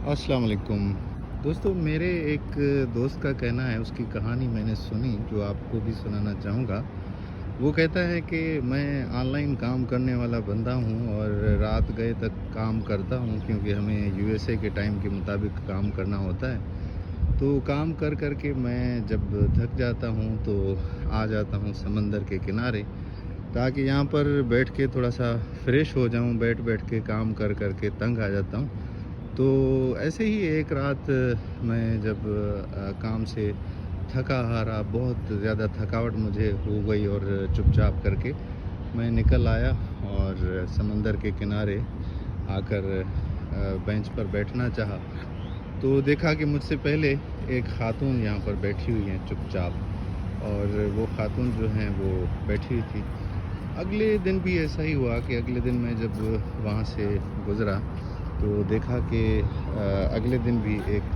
अस्सलाम वालेकुम दोस्तों। मेरे एक दोस्त का कहना है, उसकी कहानी मैंने सुनी जो आपको भी सुनाना चाहूँगा। वो कहता है कि मैं ऑनलाइन काम करने वाला बंदा हूँ और रात गए तक काम करता हूँ, क्योंकि हमें यूएसए के टाइम के मुताबिक काम करना होता है। तो काम कर कर के मैं जब थक जाता हूँ तो आ जाता हूँ समंदर के किनारे, ताकि यहाँ पर बैठ के थोड़ा सा फ्रेश हो जाऊँ। बैठ बैठ के काम कर कर के तंग आ जाता हूँ। तो ऐसे ही एक रात मैं जब काम से थका हारा, बहुत ज़्यादा थकावट मुझे हो गई और चुपचाप करके मैं निकल आया और समंदर के किनारे आकर बेंच पर बैठना चाहा। तो देखा कि मुझसे पहले एक ख़ातून यहाँ पर बैठी हुई हैं चुपचाप, और वो ख़ातून जो हैं वो बैठी हुई थी। अगले दिन भी ऐसा ही हुआ कि अगले दिन मैं जब वहाँ से गुज़रा तो देखा कि अगले दिन भी एक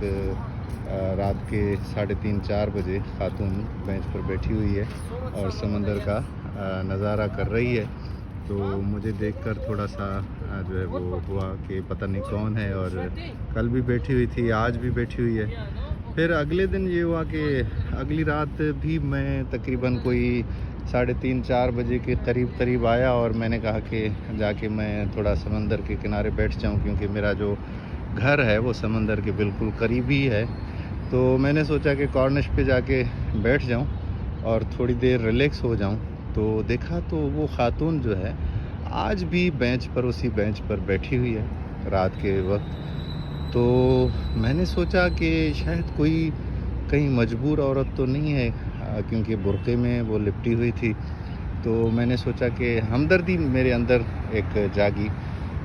रात के 3:30-4 बजे ख़ातून बेंच पर बैठी हुई है और समंदर का नज़ारा कर रही है। तो मुझे देखकर थोड़ा सा जो है वो हुआ कि पता नहीं कौन है, और कल भी बैठी हुई थी, आज भी बैठी हुई है। फिर अगले दिन ये हुआ कि अगली रात भी मैं तकरीबन कोई 3:30-4 बजे के करीब आया, और मैंने कहा कि जाके मैं थोड़ा समंदर के किनारे बैठ जाऊं, क्योंकि मेरा जो घर है वो समंदर के बिल्कुल करीब ही है। तो मैंने सोचा कि कॉर्निश पे जाके बैठ जाऊं और थोड़ी देर रिलैक्स हो जाऊं। तो देखा तो वो ख़ातून जो है आज भी बेंच पर, उसी बेंच पर बैठी हुई है रात के वक्त। तो मैंने सोचा कि शायद कोई कहीं मजबूर औरत तो नहीं है, क्योंकि बुर्क़े में वो लिपटी हुई थी। तो मैंने सोचा कि हमदर्दी मेरे अंदर एक जागी।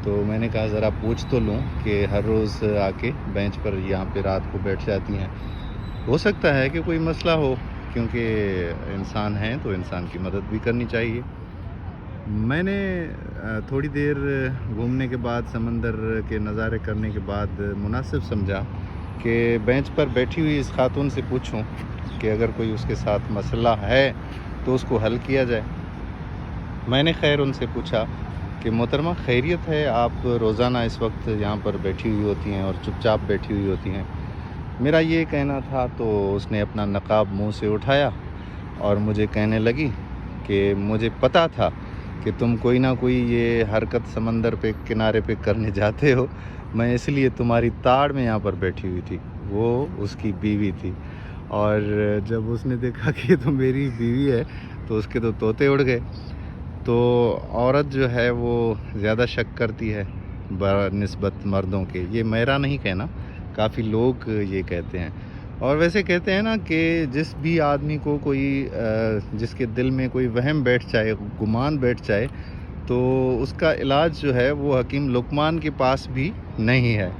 तो मैंने कहा ज़रा पूछ तो लूँ कि हर रोज़ आके बेंच पर यहाँ पे रात को बैठ जाती हैं, हो सकता है कि कोई मसला हो, क्योंकि इंसान हैं तो इंसान की मदद भी करनी चाहिए। मैंने थोड़ी देर घूमने के बाद, समंदर के नज़ारे करने के बाद मुनासिब समझा कि बेंच पर बैठी हुई इस ख़ातून से पूछूं कि अगर कोई उसके साथ मसला है तो उसको हल किया जाए। मैंने खैर उनसे पूछा कि मोहतरमा खैरियत है, आप रोज़ाना इस वक्त यहाँ पर बैठी हुई होती हैं और चुपचाप बैठी हुई होती हैं। मेरा ये कहना था तो उसने अपना नकाब मुंह से उठाया और मुझे कहने लगी कि मुझे पता था कि तुम कोई ना कोई ये हरकत समंदर पे किनारे पे करने जाते हो, मैं इसलिए तुम्हारी ताड़ में यहाँ पर बैठी हुई थी। वो उसकी बीवी थी, और जब उसने देखा कि ये तो मेरी बीवी है तो उसके तो तोते उड़ गए। तो औरत जो है वो ज़्यादा शक करती है बनिस्बत मर्दों के। ये मेरा नहीं कहना, काफ़ी लोग ये कहते हैं। और वैसे कहते हैं ना कि जिस भी आदमी को कोई जिसके दिल में कोई वहम बैठ जाए, गुमान बैठ जाए, तो उसका इलाज जो है वो हकीम लुकमान के पास भी नहीं है।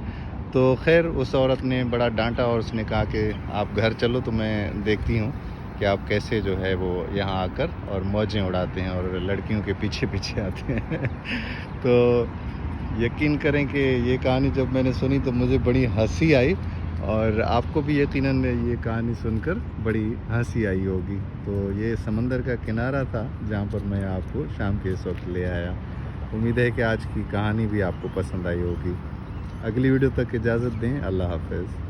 तो खैर उस औरत ने बड़ा डांटा और उसने कहा कि आप घर चलो तो मैं देखती हूँ कि आप कैसे जो है वो यहाँ आकर और मौजें उड़ाते हैं और लड़कियों के पीछे पीछे आते हैं। तो यकीन करें कि ये कहानी जब मैंने सुनी तो मुझे बड़ी हंसी आई, और आपको भी यकीनन ये कहानी सुनकर बड़ी हंसी आई होगी। तो ये समंदर का किनारा था जहाँ पर मैं आपको शाम के इस वक्त ले आया। उम्मीद है कि आज की कहानी भी आपको पसंद आई होगी। अगली वीडियो तक इजाज़त दें। अल्लाह हाफ़िज़।